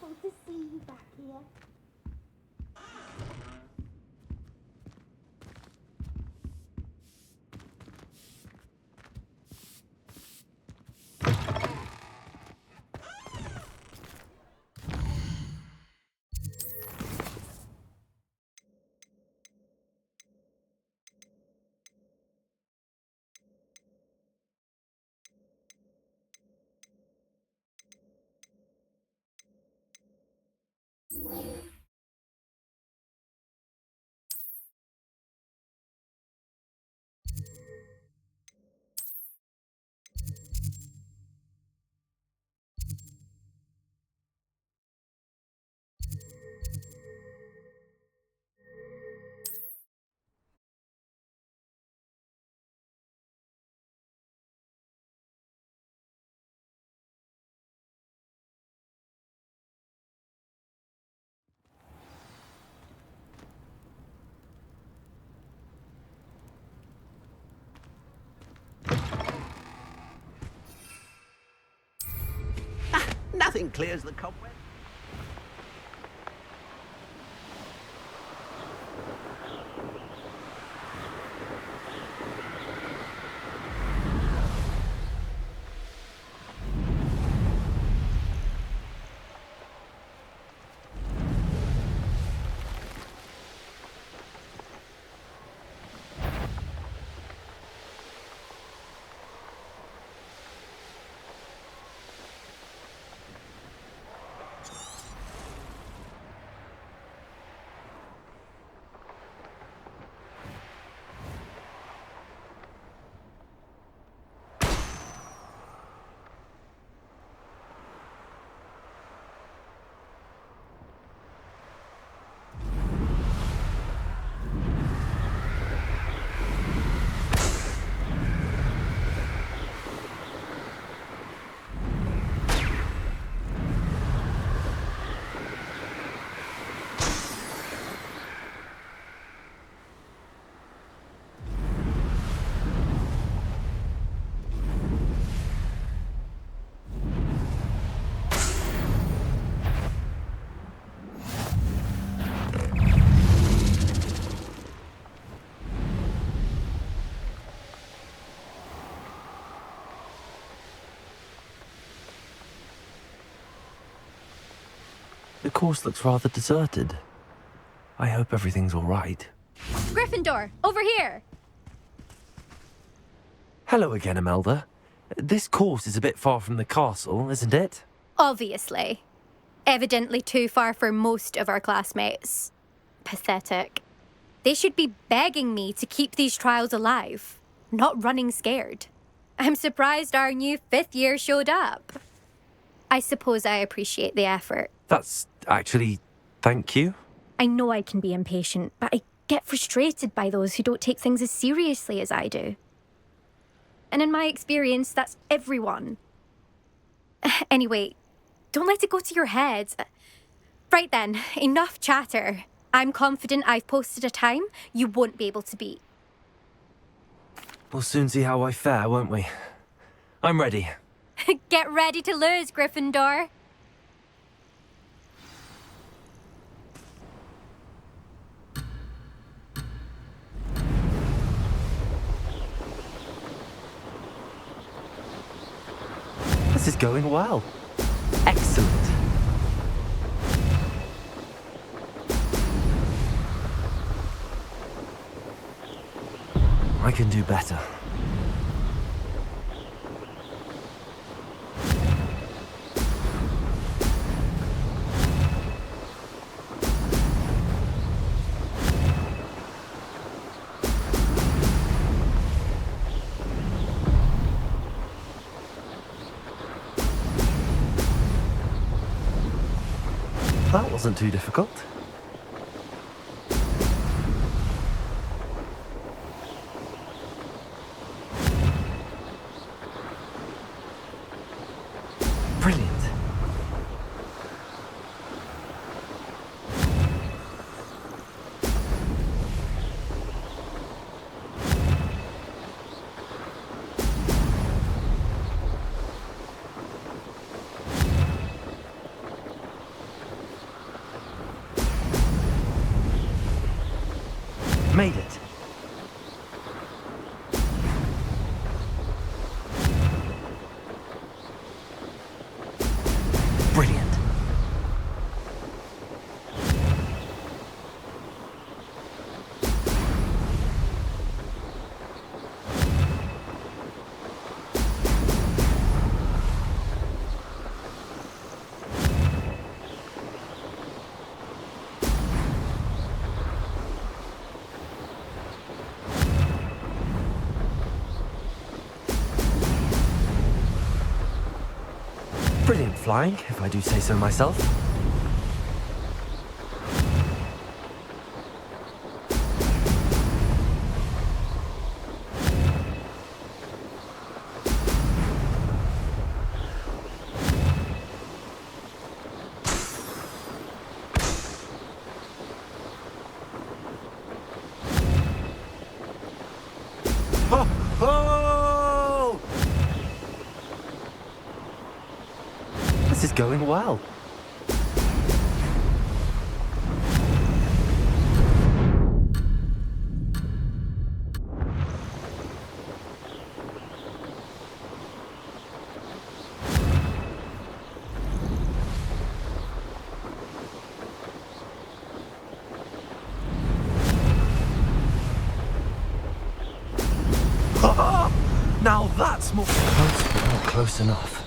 wonderful to see you back here. Nothing clears the cobweb. The course looks rather deserted. I hope everything's all right. Gryffindor, over here! Hello again, Imelda. This course is a bit far from the castle, isn't it? Obviously. Evidently too far for most of our classmates. Pathetic. They should be begging me to keep these trials alive, not running scared. I'm surprised our new 5th year showed up. I suppose I appreciate the effort. That's actually... thank you. I know I can be impatient, but I get frustrated by those who don't take things as seriously as I do. And in my experience, that's everyone. Anyway, don't let it go to your head. Right then, enough chatter. I'm confident I've posted a time you won't be able to beat. We'll soon see how I fare, won't we? I'm ready. Get ready to lose, Gryffindor. This is going well. Excellent. I can do better. That wasn't too difficult. Brilliant. Made it. Brilliant. Brilliant flying, if I do say so myself. Ho, ho! This is going well. Now that's more close, but not close enough.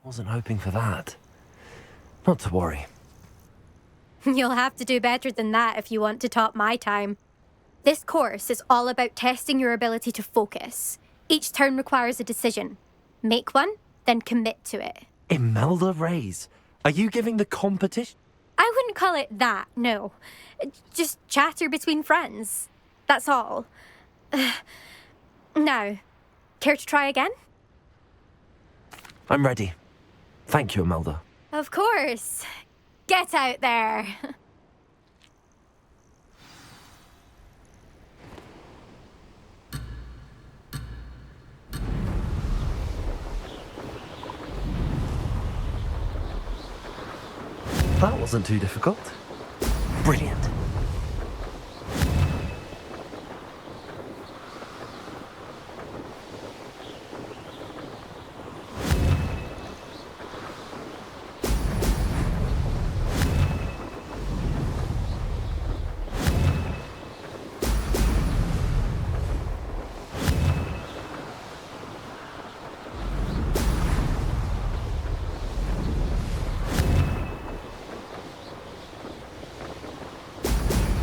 Wasn't hoping for that. Not to worry. You'll have to do better than that if you want to top my time. This course is all about testing your ability to focus. Each turn requires a decision. Make one, then commit to it. Imelda Reyes, are you giving the competition? I wouldn't call it that, no. Just chatter between friends. That's all. Now, care to try again? I'm ready. Thank you, Imelda. Of course. Get out there. That wasn't too difficult. Brilliant.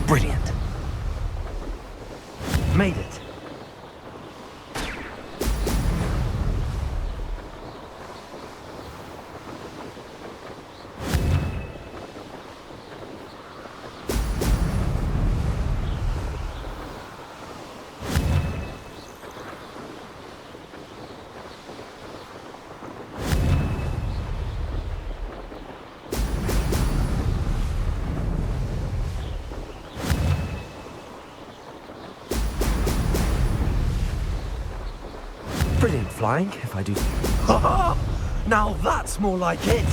Brilliant. Made it. Brilliant flying, if I do. Now that's more like it!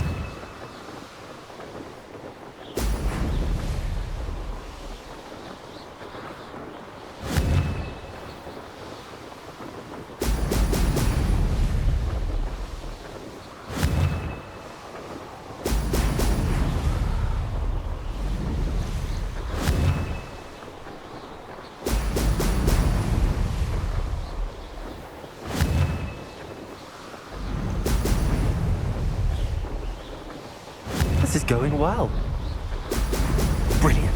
This is going well. Brilliant.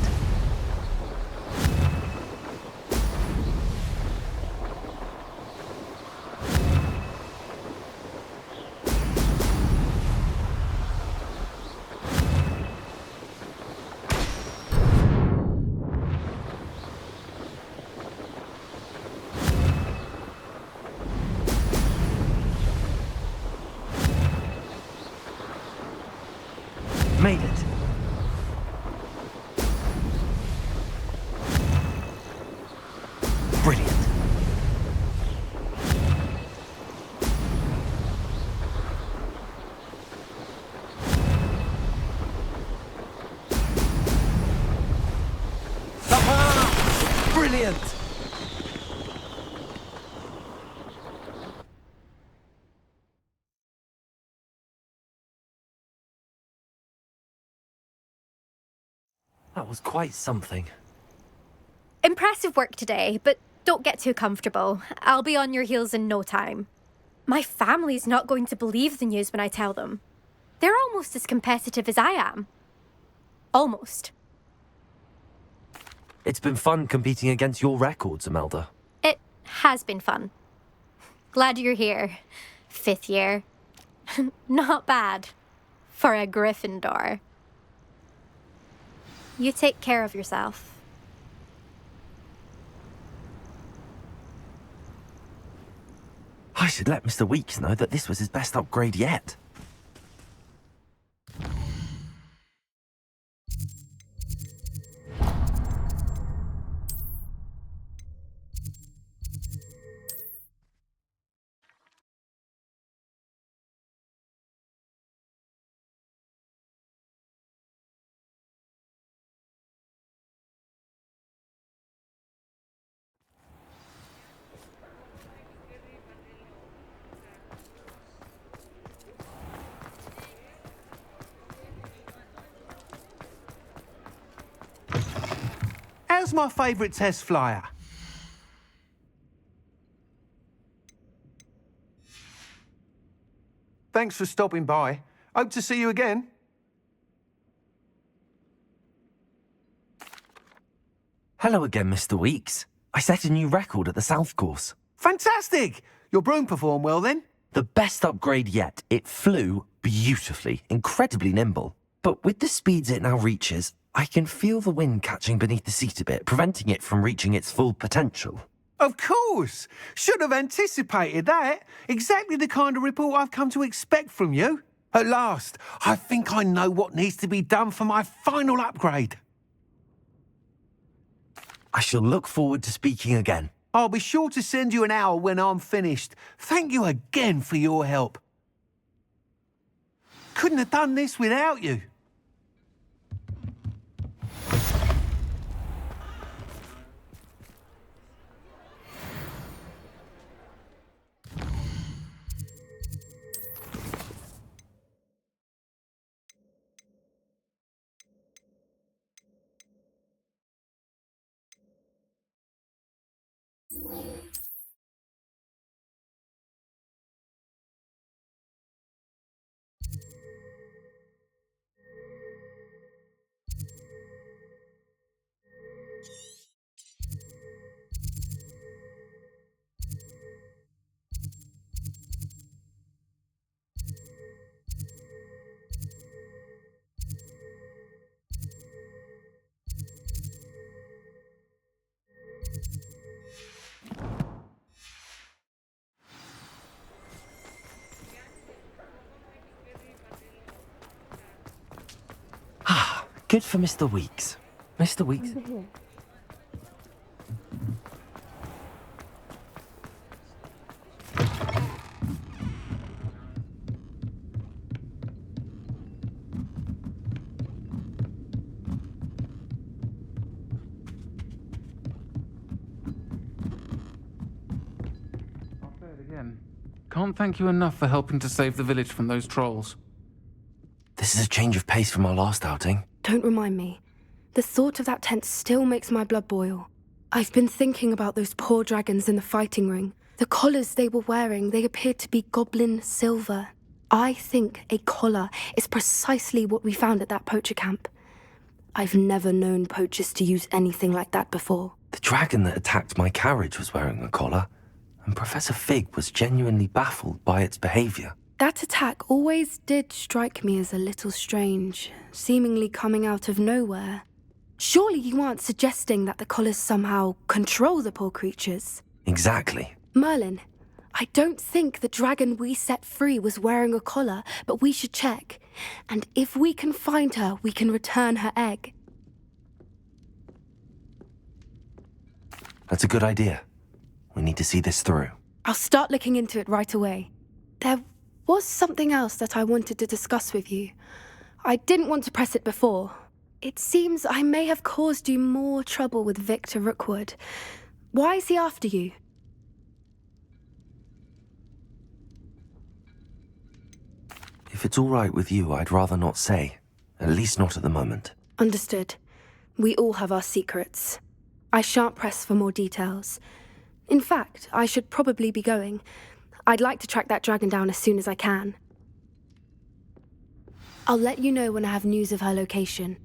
Made it. Brilliant. That was quite something. Impressive work today, but don't get too comfortable. I'll be on your heels in no time. My family's not going to believe the news when I tell them. They're almost as competitive as I am. Almost. It's been fun competing against your records, Imelda. It has been fun. Glad you're here. 5th year. Not bad. For a Gryffindor. You take care of yourself. I should let Mr. Weeks know that this was his best upgrade yet. How's my favourite test flyer? Thanks for stopping by. Hope to see you again. Hello again, Mr. Weeks. I set a new record at the South Course. Fantastic! Your broom performed well then? The best upgrade yet. It flew beautifully, incredibly nimble. But with the speeds it now reaches, I can feel the wind catching beneath the seat a bit, preventing it from reaching its full potential. Of course! Should have anticipated that. Exactly the kind of report I've come to expect from you. At last, I think I know what needs to be done for my final upgrade. I shall look forward to speaking again. I'll be sure to send you an hour when I'm finished. Thank you again for your help. Couldn't have done this without you. Good for Mr. Weeks. Mr. Weeks? Again. Can't thank you enough for helping to save the village from those trolls. This is a change of pace from our last outing. Don't remind me. The thought of that tent still makes my blood boil. I've been thinking about those poor dragons in the fighting ring. The collars they were wearing, they appeared to be goblin silver. I think a collar is precisely what we found at that poacher camp. I've never known poachers to use anything like that before. The dragon that attacked my carriage was wearing a collar, and Professor Fig was genuinely baffled by its behaviour. That attack always did strike me as a little strange, seemingly coming out of nowhere. Surely you aren't suggesting that the collars somehow control the poor creatures? Exactly. Merlin, I don't think the dragon we set free was wearing a collar, but we should check. And if we can find her, we can return her egg. That's a good idea. We need to see this through. I'll start looking into it right away. There was something else that I wanted to discuss with you. I didn't want to press it before. It seems I may have caused you more trouble with Victor Rookwood. Why is he after you? If it's all right with you, I'd rather not say. At least not at the moment. Understood. We all have our secrets. I shan't press for more details. In fact, I should probably be going. I'd like to track that dragon down as soon as I can. I'll let you know when I have news of her location.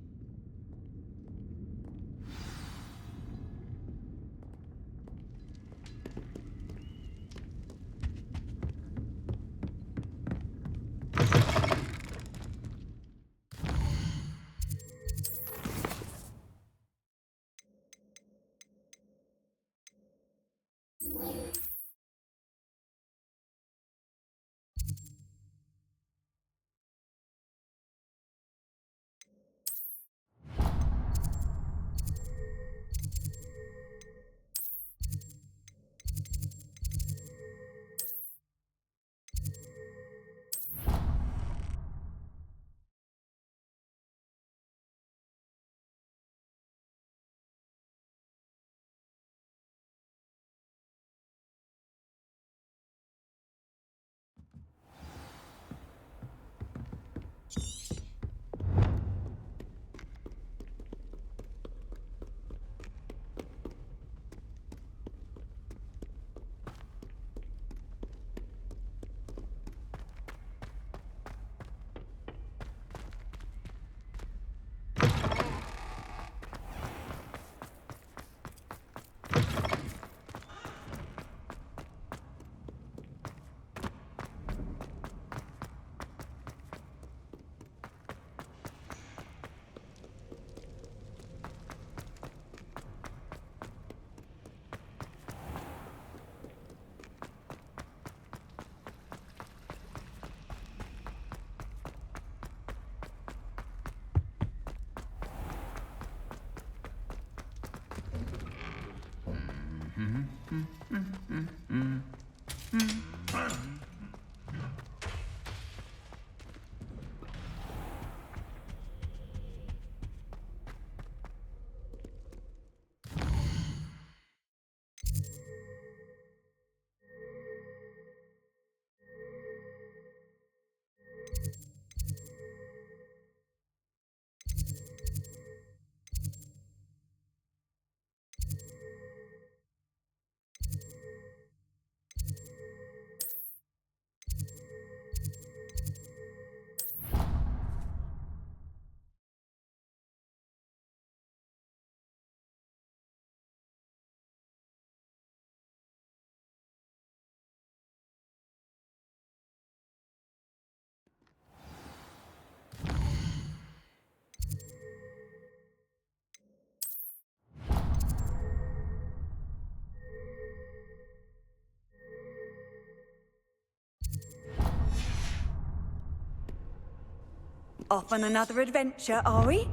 Off on another adventure, are we?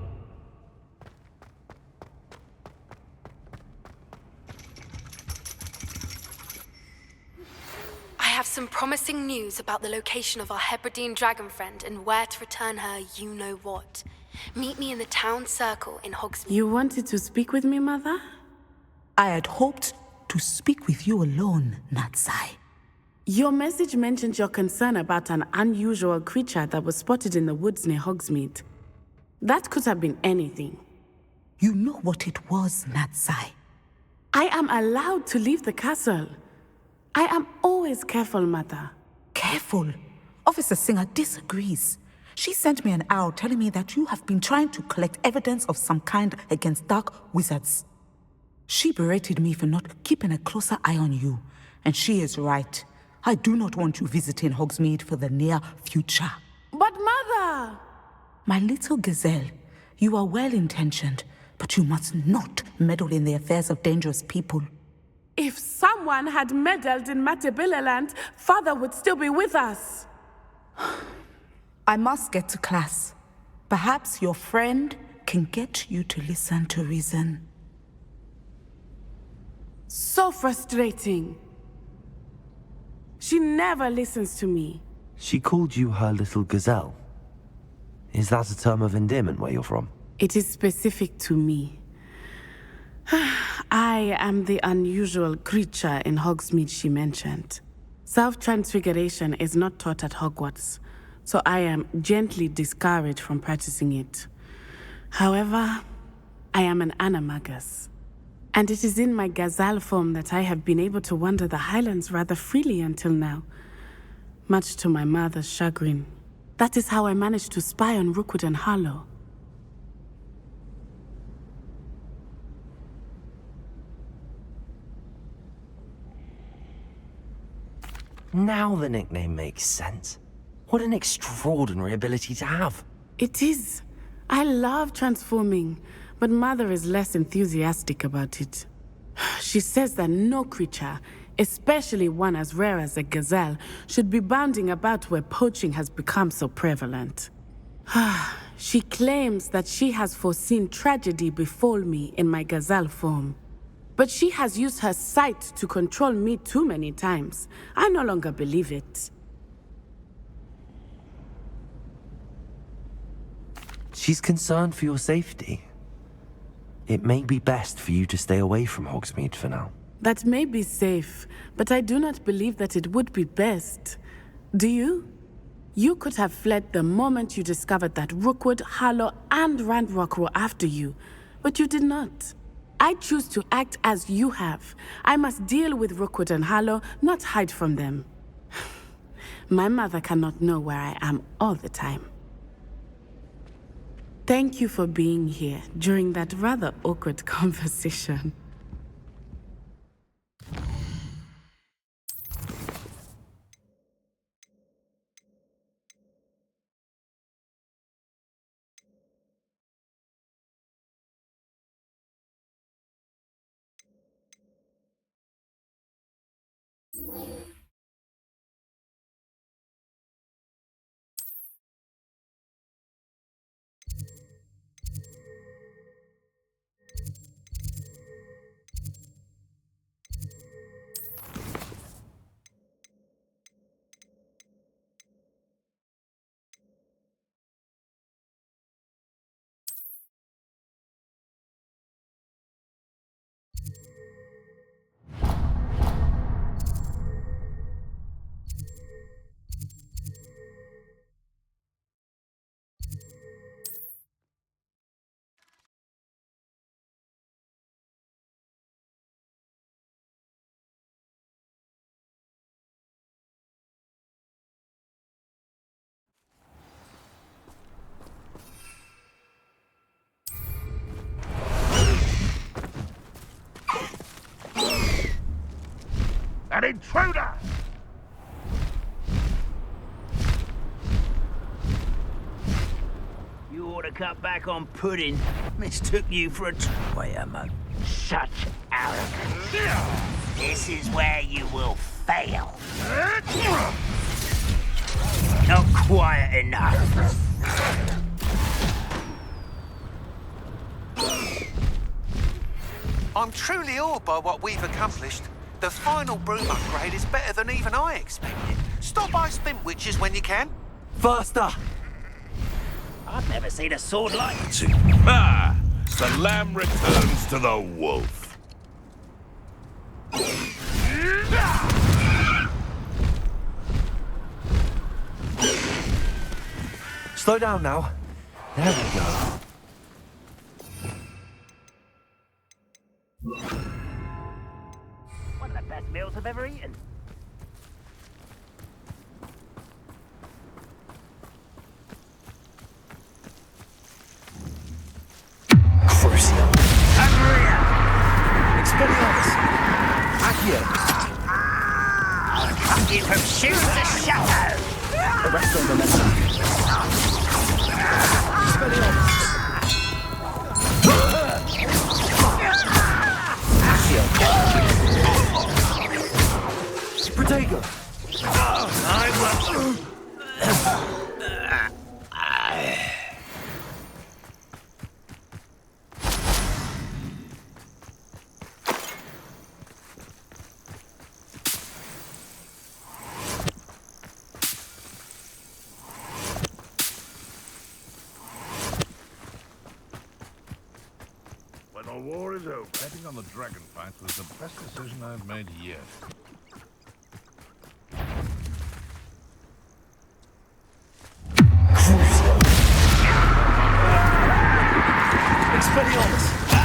I have some promising news about the location of our Hebridean dragon friend and where to return her you-know-what. Meet me in the town circle in Hogsmeade. You wanted to speak with me, Mother? I had hoped to speak with you alone, Natsai. Your message mentioned your concern about an unusual creature that was spotted in the woods near Hogsmeade. That could have been anything. You know what it was, Natsai. I am allowed to leave the castle. I am always careful, Mother. Careful. Officer Singer disagrees. She sent me an owl telling me that you have been trying to collect evidence of some kind against dark wizards. She berated me for not keeping a closer eye on you, and she is right. I do not want you visiting Hogsmeade for the near future. But Mother! My little gazelle, you are well-intentioned, but you must not meddle in the affairs of dangerous people. If someone had meddled in Matabeleland, Father would still be with us. I must get to class. Perhaps your friend can get you to listen to reason. So frustrating. She never listens to me. She called you her little gazelle. Is that a term of endearment where you're from? It is specific to me. I am the unusual creature in Hogsmeade she mentioned. Self-transfiguration is not taught at Hogwarts, so I am gently discouraged from practicing it. However, I am an animagus. And it is in my gazelle form that I have been able to wander the highlands rather freely until now. Much to my mother's chagrin. That is how I managed to spy on Rookwood and Harlow. Now the nickname makes sense. What an extraordinary ability to have. It is. I love transforming, but Mother is less enthusiastic about it. She says that no creature, especially one as rare as a gazelle, should be bounding about where poaching has become so prevalent. She claims that she has foreseen tragedy befall me in my gazelle form. But she has used her sight to control me too many times. I no longer believe it. She's concerned for your safety. It may be best for you to stay away from Hogsmeade for now. That may be safe, but I do not believe that it would be best. Do you? You could have fled the moment you discovered that Rookwood, Harlow, and Randrock were after you, but you did not. I choose to act as you have. I must deal with Rookwood and Harlow, not hide from them. My mother cannot know where I am all the time. Thank you for being here during that rather awkward conversation. An intruder! You ought to cut back on pudding. Mistook you for a Toyamo. Such arrogance. This is where you will fail. Not quiet enough. I'm truly awed by what we've accomplished. The final broom upgrade is better than even I expected. Stop by spin witches when you can. Faster! I've never seen a sword like it. Ah! The lamb returns to the wolf. Slow down now. There we go. One of the best meals I've ever eaten. Crucial. Hungrier! Expelliarmus! Accio! I'll cut you from shoot to shadow! Arresto momentum. Expelliarmus! Accio! Protego! When the war is over, betting on the dragon fight was the best decision I've made yet. Expelliarmus!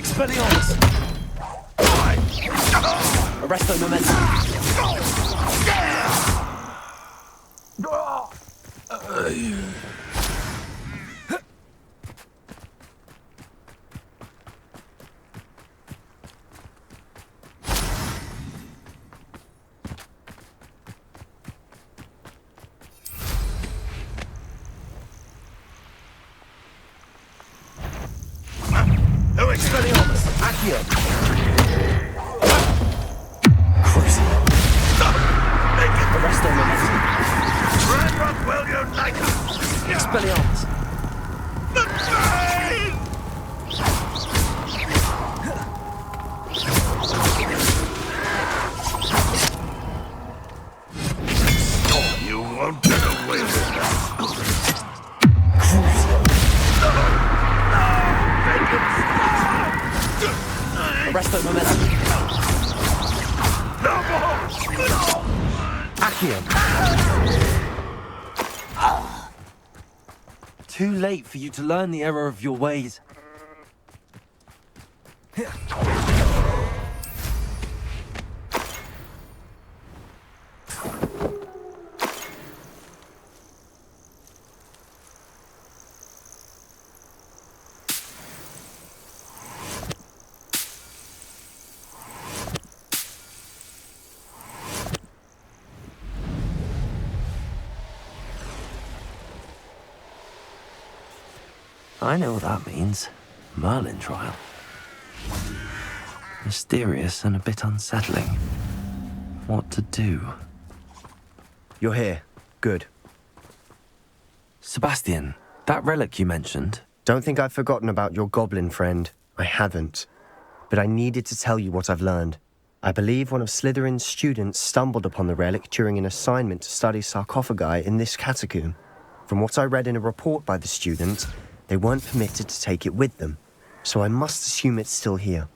Expelliarmus! Arresto momentum! Expelliarmus! Accio! Crucible! Arresto momentum! Run up well you like it! Expelliarmus! You won't get away with that. Arresto momentum! Accio! Too late for you to learn the error of your ways. I know what that means. Merlin trial. Mysterious and a bit unsettling. What to do? You're here. Good. Sebastian, that relic you mentioned. Don't think I've forgotten about your goblin friend. I haven't. But I needed to tell you what I've learned. I believe one of Slytherin's students stumbled upon the relic during an assignment to study sarcophagi in this catacomb. From what I read in a report by the student, they weren't permitted to take it with them, so I must assume it's still here.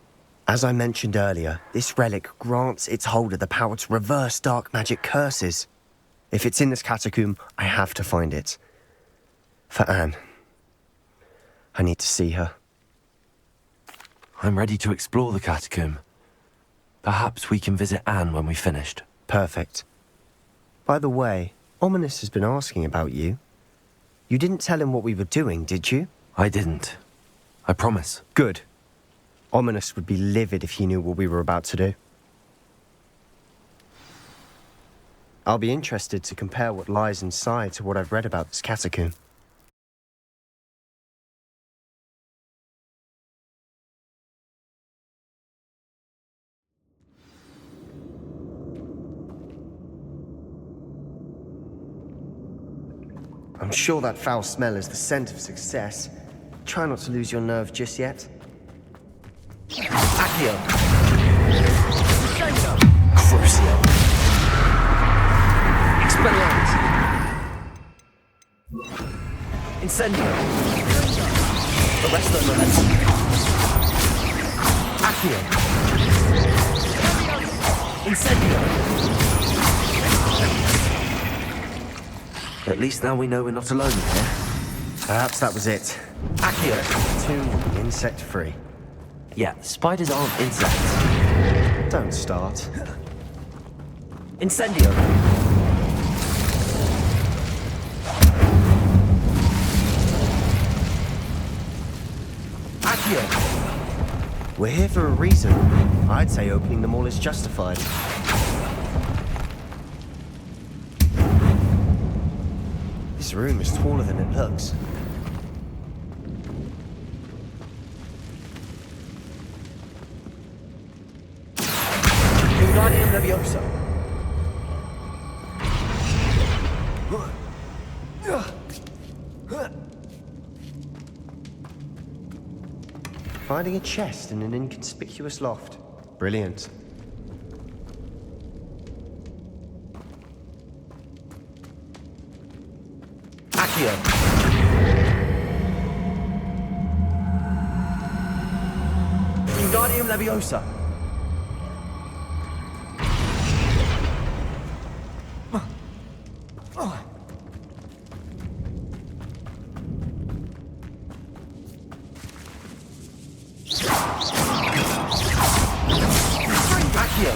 As I mentioned earlier, this relic grants its holder the power to reverse dark magic curses. If it's in this catacomb, I have to find it. For Anne. I need to see her. I'm ready to explore the catacomb. Perhaps we can visit Anne when we've finished. Perfect. By the way, Ominous has been asking about you. You didn't tell him what we were doing, did you? I didn't. I promise. Good. Ominous would be livid if he knew what we were about to do. I'll be interested to compare what lies inside to what I've read about this catacomb. I'm sure that foul smell is the scent of success. Try not to lose your nerve just yet. Accio! Crucio! Expelliarmus! Incendio! Arresto momentum! Accio! Incendio! At least now we know we're not alone here. Perhaps that was it. Accio! Tomb will be insect-free. Yeah, spiders aren't insects. Don't start. Incendio! Accio! We're here for a reason. I'd say opening them all is justified. This room is taller than it looks. Wingardium Leviosa! Finding a chest in an inconspicuous loft. Brilliant. Accio! Wingardium Leviosa! Accio!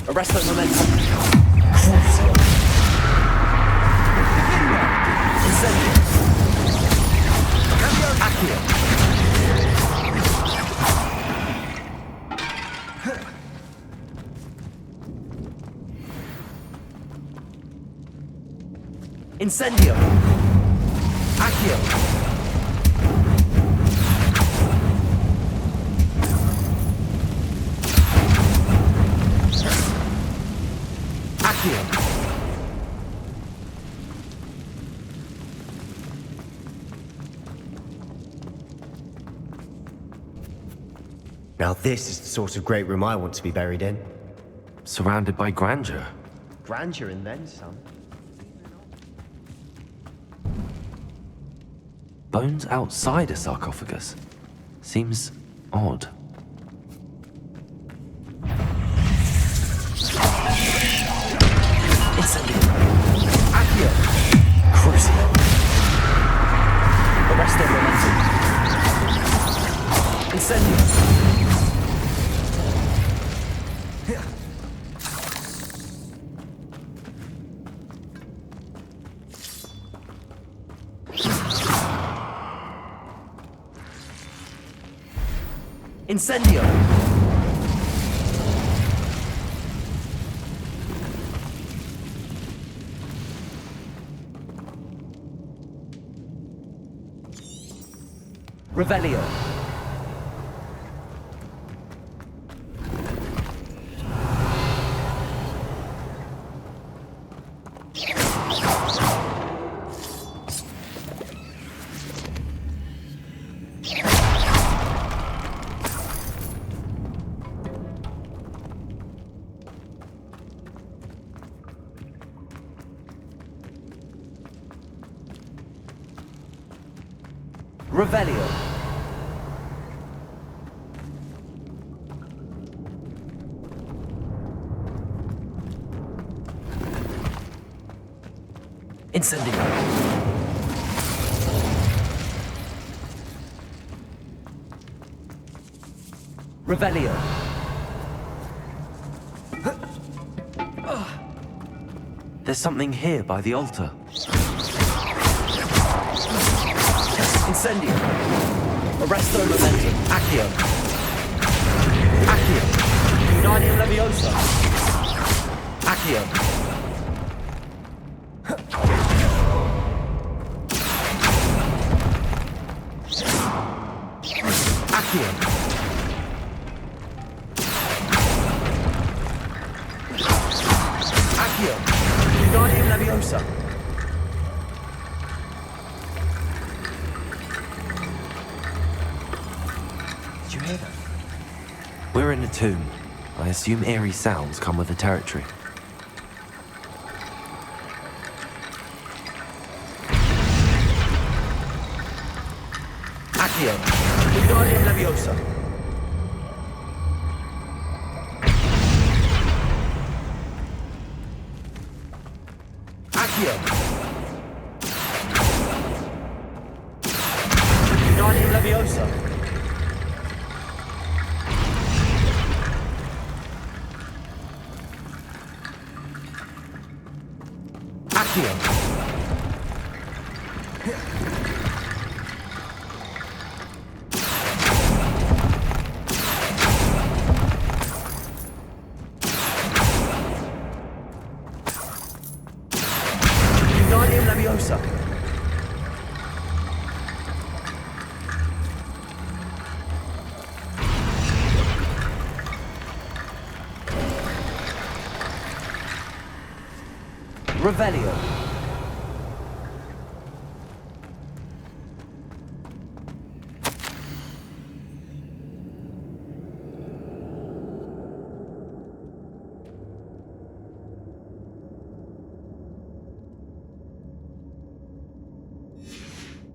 Arrest the momentum. Crucio. Incendio. Accio. Incendio. Accio. Accio. Now this is the sort of great room I want to be buried in. Surrounded by grandeur. Grandeur and then some. Bones outside a sarcophagus. Seems odd. Incendio. Accio. Crucio. Arresto momentum. Incendio. Incendio! Revelio. Revelio. Incendio. Revelio. There's something here by the altar. Incendio. Arresto momentum. Accio. Accio. Unidium leviosa. Accio. Accio. Accio. Unidium leviosa. We're in a tomb. I assume eerie sounds come with the territory. Accio. Wingardium Leviosa. Accio. Wingardium Leviosa. Accio. Wingardium Leviosa. Revelio.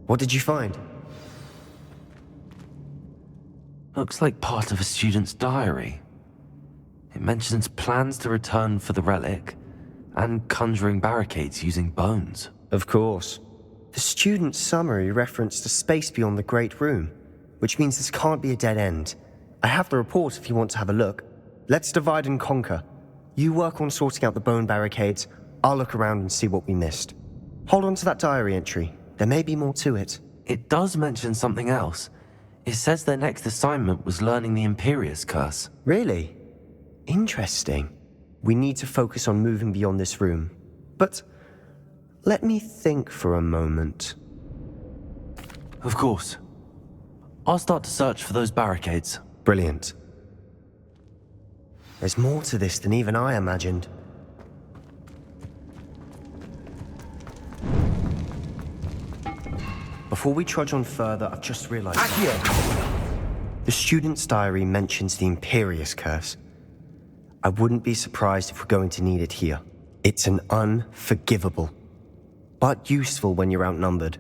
What did you find? Looks like part of a student's diary. It mentions plans to return for the relic and conjuring barricades using bones. Of course. The student's summary referenced a space beyond the Great Room, which means this can't be a dead end. I have the report if you want to have a look. Let's divide and conquer. You work on sorting out the bone barricades. I'll look around and see what we missed. Hold on to that diary entry. There may be more to it. It does mention something else. It says their next assignment was learning the Imperious Curse. Really? Interesting. We need to focus on moving beyond this room. But let me think for a moment. Of course. I'll start to search for those barricades. Brilliant. There's more to this than even I imagined. Before we trudge on further, I've just realized... The student's diary mentions the Imperious Curse. I wouldn't be surprised if we're going to need it here. It's an unforgivable, but useful when you're outnumbered.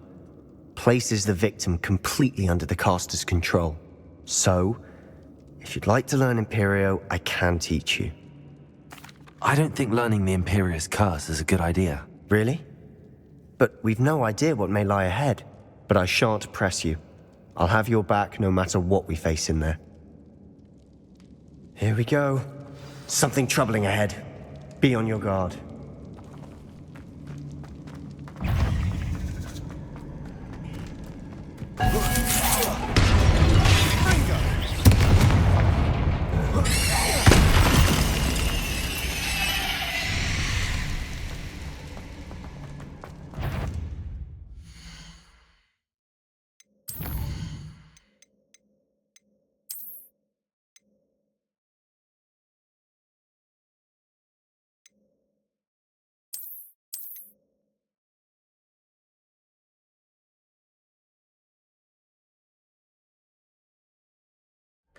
Places the victim completely under the caster's control. So, if you'd like to learn Imperio, I can teach you. I don't think learning the Imperious Curse is a good idea. Really? But we've no idea what may lie ahead. But I shan't press you. I'll have your back no matter what we face in there. Here we go. Something troubling ahead. Be on your guard.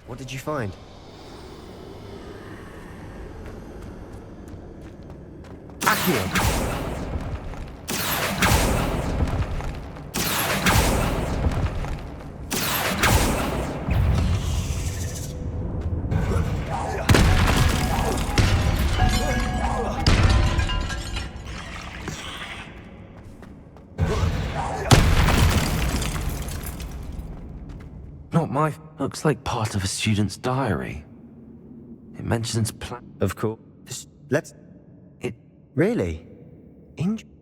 What did you find? Accio! Not my... Looks like part of a student's diary. It mentions Of course. Let's... Really?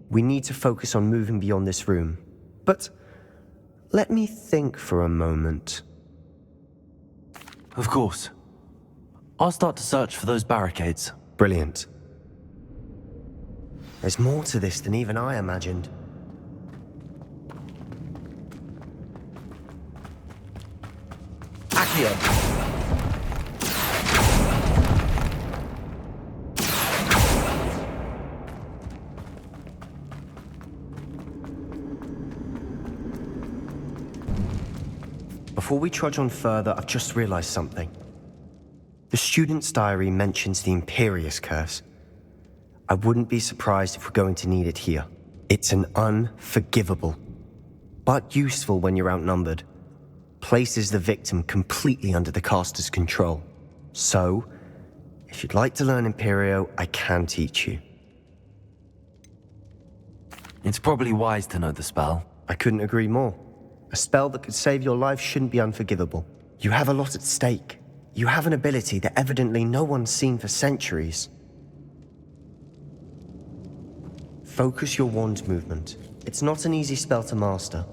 We need to focus on moving beyond this room. But let me think for a moment. Of course. I'll start to search for those barricades. Brilliant. There's more to this than even I imagined. Accio! Before we trudge on further, I've just realized something. The student's diary mentions the Imperious Curse. I wouldn't be surprised if we're going to need it here. It's an unforgivable, but useful when you're outnumbered. Places the victim completely under the caster's control. So, if you'd like to learn Imperio, I can teach you. It's probably wise to know the spell. I couldn't agree more. A spell that could save your life shouldn't be unforgivable. You have a lot at stake. You have an ability that evidently no one's seen for centuries. Focus your wand movement. It's not an easy spell to master.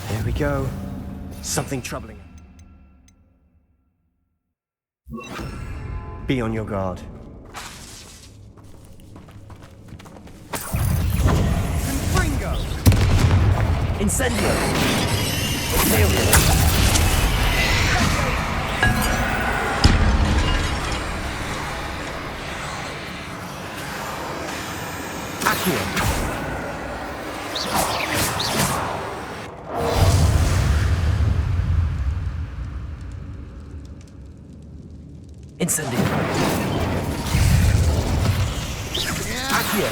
Here we go. Something troubling. Be on your guard. Confringo! Incendio! Accio! Incendio! Accio!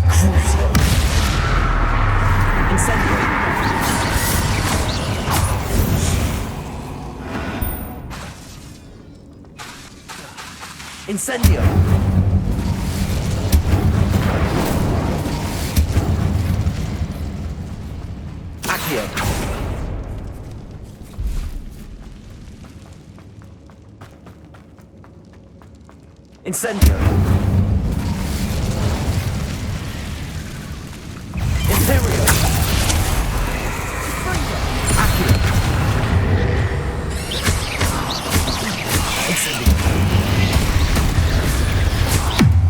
Crucio! Incendio! Incendio! Accio! Incendio! Imperio! Accio! Incendio!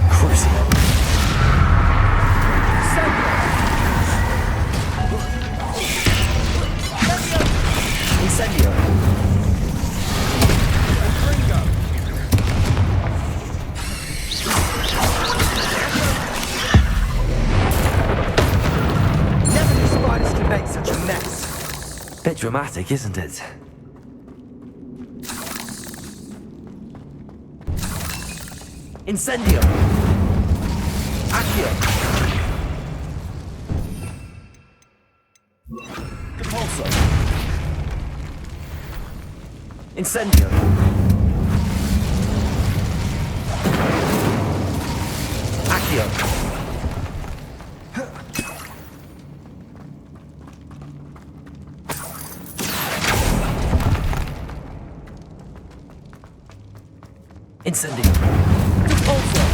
Crucio! Incendio! Never knew spiders can make such a mess. Bit dramatic, isn't it? Incendio! Accio! Compulso! Incendio! Accio! Incendio! Compulso!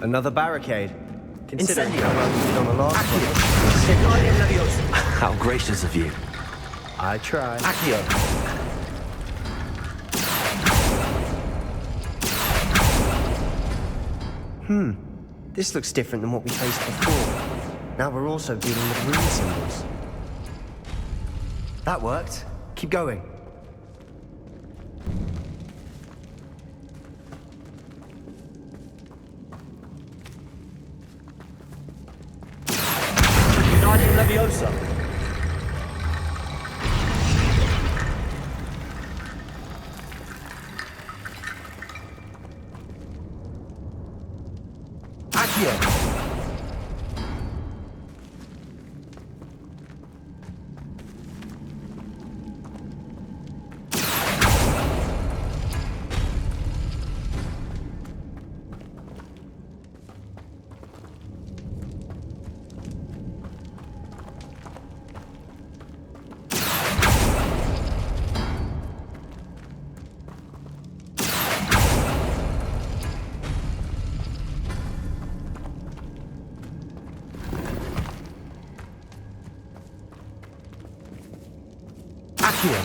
Another barricade. Considering Incendio. how well we did on the last Accio! How gracious of you. one. I tried. Accio! This looks different than what we faced before. Now we're also dealing with rune symbols. That worked. Keep going. Wingardium Leviosa! Accio! Accio!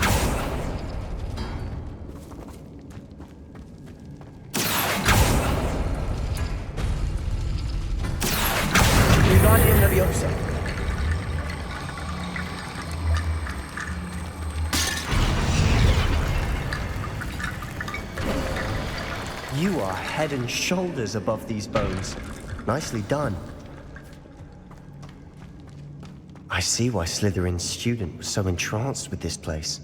You are head and shoulders above these bones. Nicely done. I see why Slytherin's student was so entranced with this place.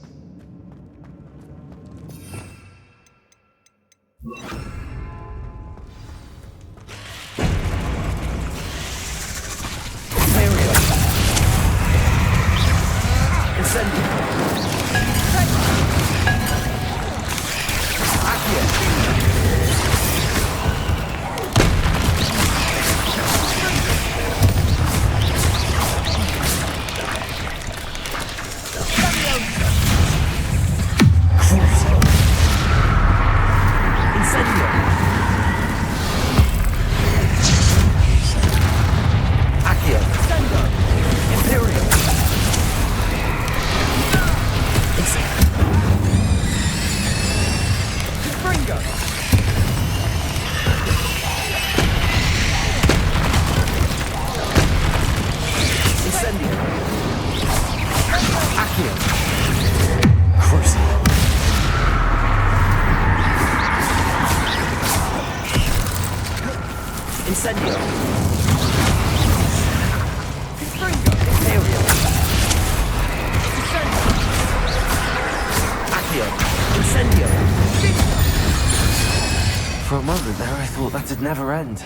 For a moment there, I thought that'd never end.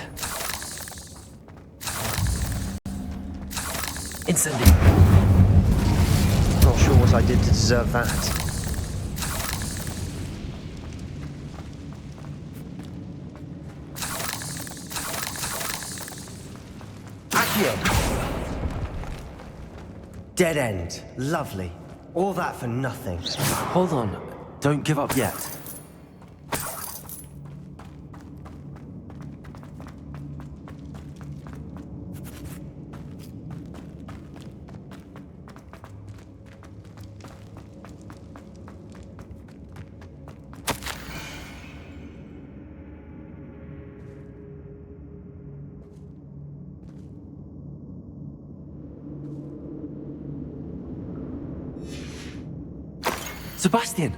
Incendio. Not sure what I did to deserve that. Dead end. Lovely. All that for nothing. Hold on. Don't give up yet. Sebastian!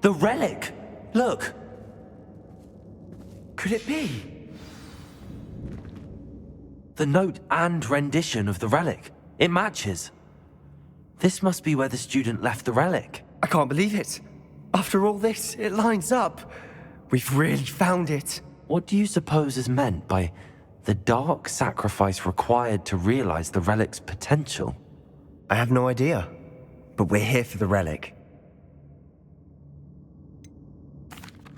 The relic! Look! Could it be? The note and rendition of the relic. It matches. This must be where the student left the relic. I can't believe it. After all this, it lines up. We've really found it. What do you suppose is meant by the dark sacrifice required to realize the relic's potential? I have no idea. But we're here for the relic.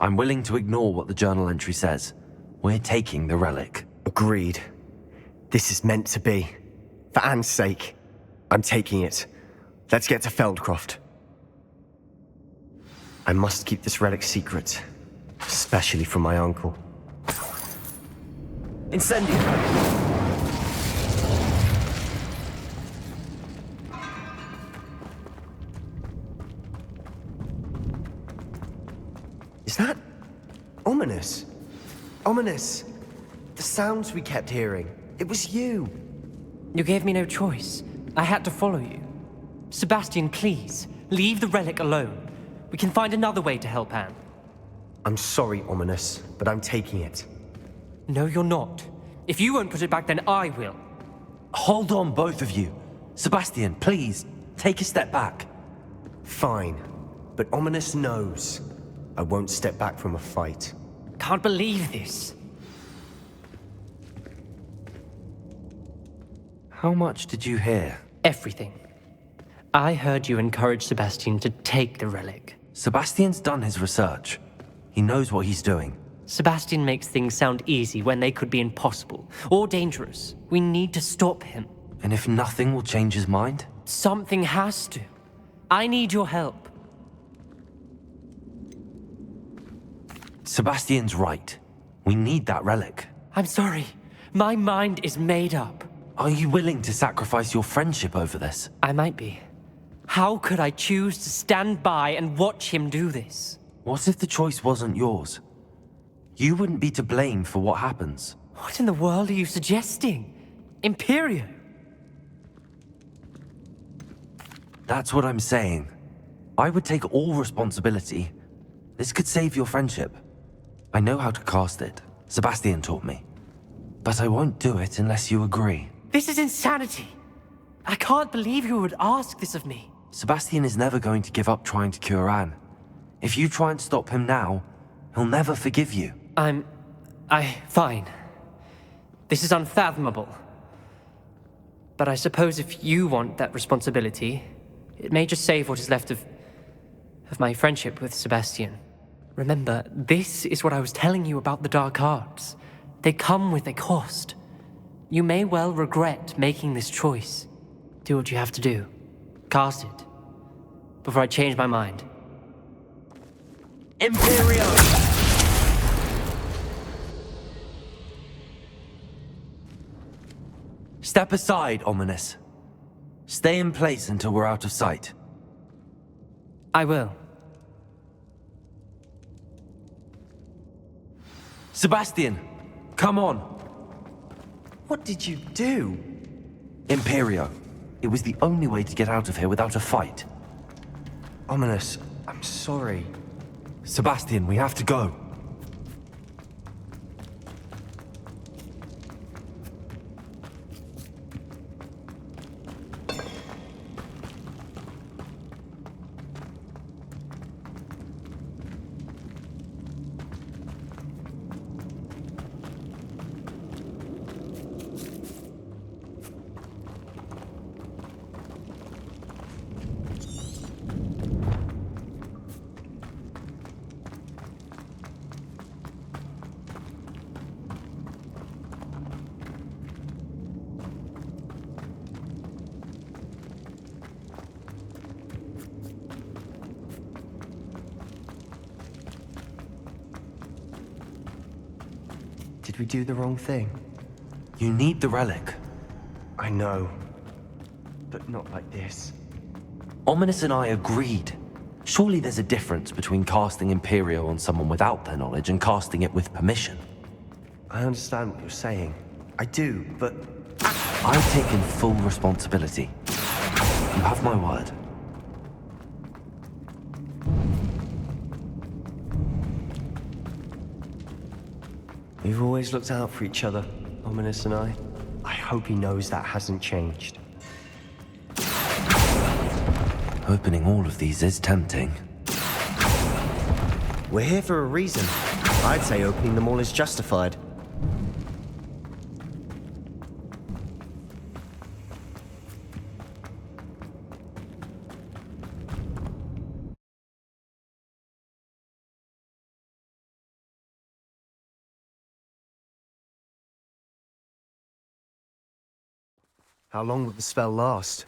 I'm willing to ignore what the journal entry says. We're taking the relic. Agreed. This is meant to be. For Anne's sake, I'm taking it. Let's get to Feldcroft. I must keep this relic secret, especially from my uncle. Incendio! Is that ominous? Ominous. The sounds we kept hearing. It was you. You gave me no choice. I had to follow you. Sebastian, please, leave the relic alone. We can find another way to help Anne. I'm sorry, Ominous, but I'm taking it. No, you're not. If you won't put it back, then I will. Hold on, both of you. Sebastian, please, take a step back. Fine, but Ominous knows. I won't step back from a fight. Can't believe this. How much did you hear? Everything. I heard you encourage Sebastian to take the relic. Sebastian's done his research. He knows what he's doing. Sebastian makes things sound easy when they could be impossible or dangerous. We need to stop him. And if nothing will change his mind? Something has to. I need your help. Sebastian's right. We need that relic. I'm sorry. My mind is made up. Are you willing to sacrifice your friendship over this? I might be. How could I choose to stand by and watch him do this? What if the choice wasn't yours? You wouldn't be to blame for what happens. What in the world are you suggesting? Imperio? That's what I'm saying. I would take all responsibility. This could save your friendship. I know how to cast it. Sebastian taught me. But I won't do it unless you agree. This is insanity. I can't believe you would ask this of me. Sebastian is never going to give up trying to cure Anne. If you try and stop him now, he'll never forgive you. Fine. This is unfathomable. But I suppose if you want that responsibility, it may just save what is left of my friendship with Sebastian. Remember, this is what I was telling you about the dark arts. They come with a cost. You may well regret making this choice. Do what you have to do. Cast it. Before I change my mind. Imperio! Step aside, Ominous. Stay in place until we're out of sight. I will. Sebastian, come on. What did you do? Imperio. It was the only way to get out of here without a fight. Ominous, I'm sorry. Sebastian, we have to go. Did we do the wrong thing? You need the relic. I know. But not like this. Ominous and I agreed. Surely there's a difference between casting Imperio on someone without their knowledge and casting it with permission. I understand what you're saying. I do, but... I've taken full responsibility. You have my word. We've always looked out for each other, Ominous and I. I hope he knows that hasn't changed. Opening all of these is tempting. We're here for a reason. I'd say opening them all is justified. How long will the spell last?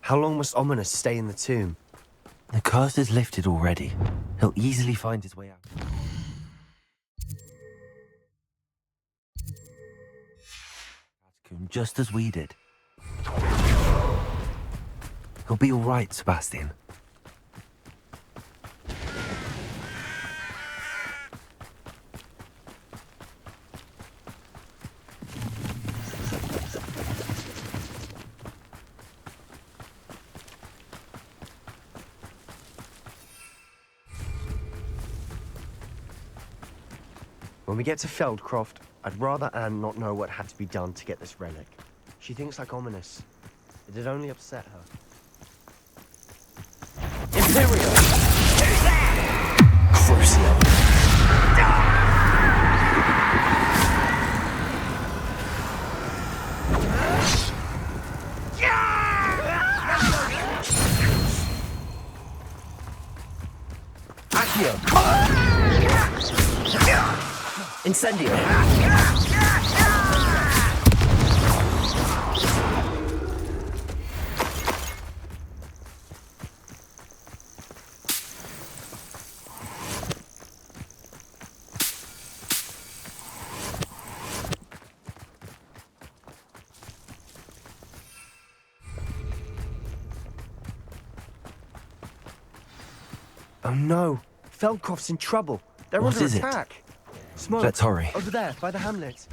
How long must Ominous stay in the tomb? The curse is lifted already. He'll easily find his way out. Just as we did. He'll be all right, Sebastian. When we get to Feldcroft, I'd rather Anne not know what had to be done to get this relic. She thinks like Ominous. It'd only upset her. Imperial! Crucio! Accio! Incendio! Oh no! Feldcroft's in trouble. They're What under is it? attack. Smoke. Let's hurry. Over there, by the hamlet.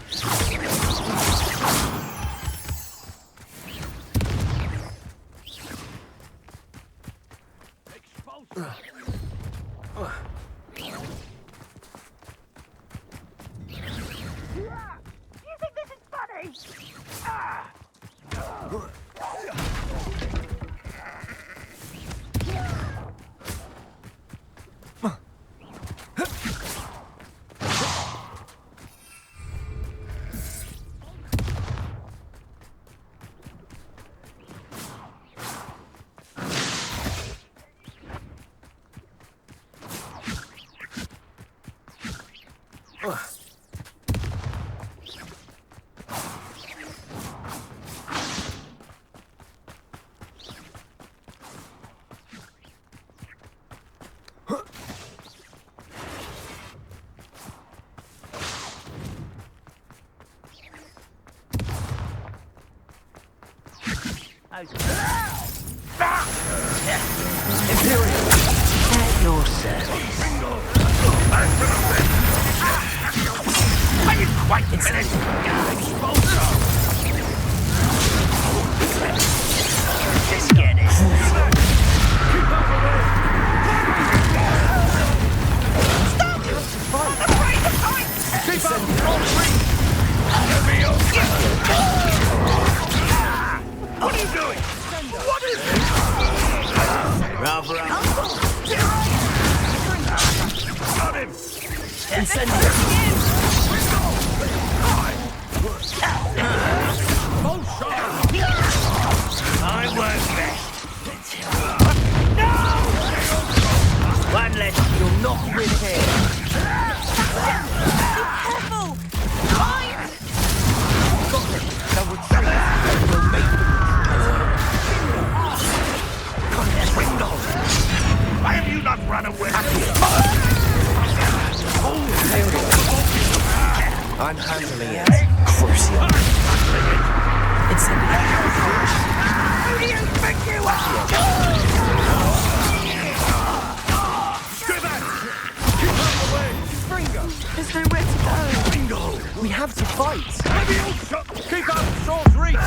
Imperial, at your service. Are you quite finished? Just get it. Stop! I'm afraid to fight! Keep up! All three! What are you doing? What is it? Rather got him! Incendiary! I work best. No! One less you'll not win here. Be careful! Fine! That would save us. We'll make them. Why have you not run away? I'm handling it. Crucial. Incendiary. Who do you think you are? Stay back! Keep out of the way! Fringo! There's nowhere to go! Bingo! We have to fight! Keep out of Saul's reach!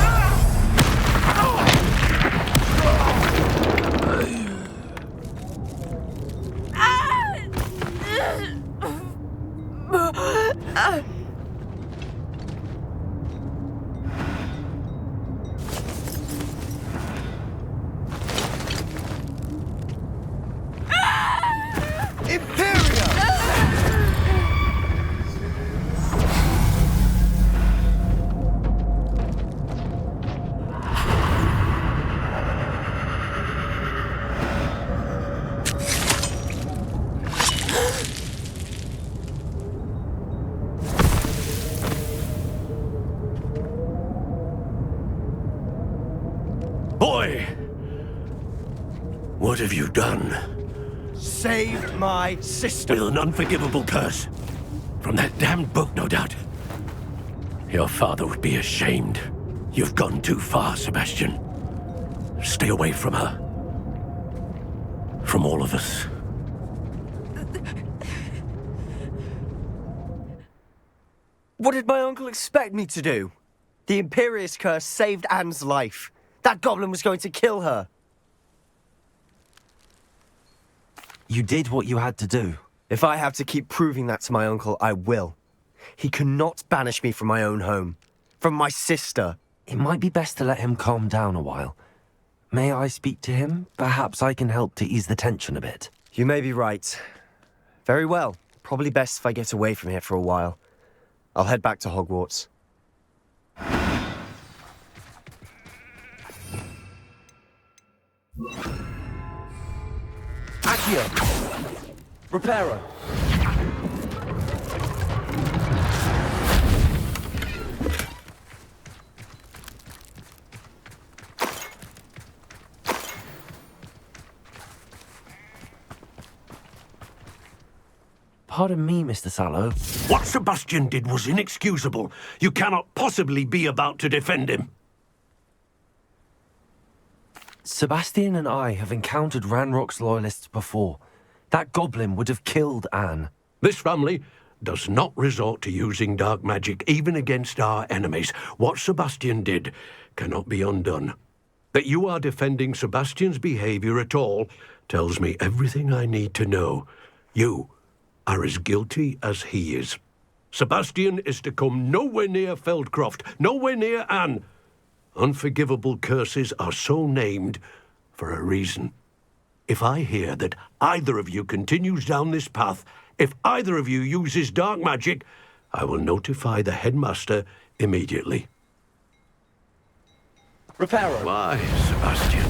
Boy! What have you done? Saved my sister. With an unforgivable curse. From that damned book, no doubt. Your father would be ashamed. You've gone too far, Sebastian. Stay away from her. From all of us. What did my uncle expect me to do? The Imperious curse saved Anne's life. That goblin was going to kill her. You did what you had to do. If I have to keep proving that to my uncle, I will. He cannot banish me from my own home. From my sister. It might be best to let him calm down a while. May I speak to him? Perhaps I can help to ease the tension a bit. You may be right. Very well. Probably best if I get away from here for a while. I'll head back to Hogwarts. Accio! Reparo! Pardon me, Mr. Sallow. What Sebastian did was inexcusable. You cannot possibly be about to defend him. Sebastian and I have encountered Ranrock's loyalists before. That goblin would have killed Anne. This family does not resort to using dark magic, even against our enemies. What Sebastian did cannot be undone. That you are defending Sebastian's behavior at all tells me everything I need to know. You are as guilty as he is. Sebastian is to come nowhere near Feldcroft, nowhere near Anne. Unforgivable curses are so named for a reason. If I hear that either of you continues down this path, if either of you uses dark magic, I will notify the headmaster immediately. Reparo. Why, Sebastian?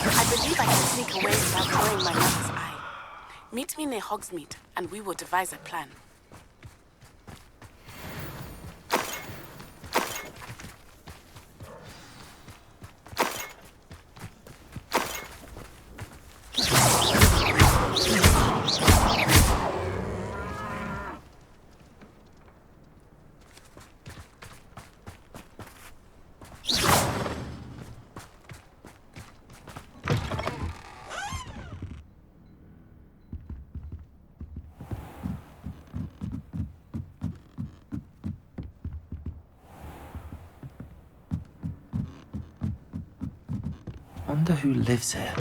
I believe I can sneak away without drawing my mother's eye. Meet me near Hogsmeade, and we will devise a plan. wonder who lives here.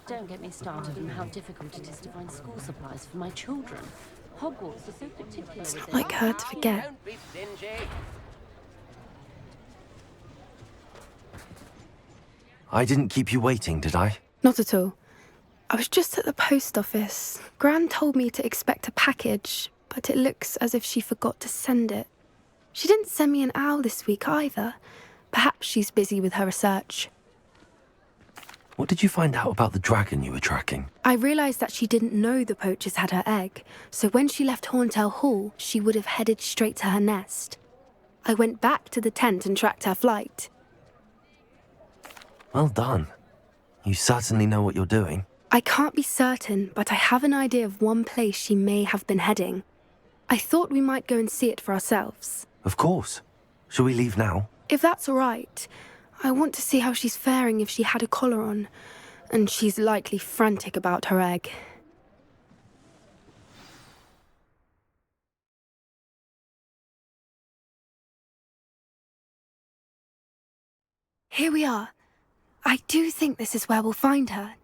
Don't get me started on how difficult it is to find school supplies for my children. Hogwarts are so particular with it. Like her to forget. Don't be stingy. I didn't keep you waiting, did I? Not at all. I was just at the post office. Gran told me to expect a package, but it looks as if she forgot to send it. She didn't send me an owl this week either. Perhaps she's busy with her research. What did you find out about the dragon you were tracking? I realised that she didn't know the poachers had her egg, so when she left Horntail Hall, she would have headed straight to her nest. I went back to the tent and tracked her flight. Well done. You certainly know what you're doing. I can't be certain, but I have an idea of one place she may have been heading. I thought we might go and see it for ourselves. Of course. Shall we leave now? If that's all right. I want to see how she's faring if she had a collar on, and she's likely frantic about her egg. Here we are. I do think this is where we'll find her.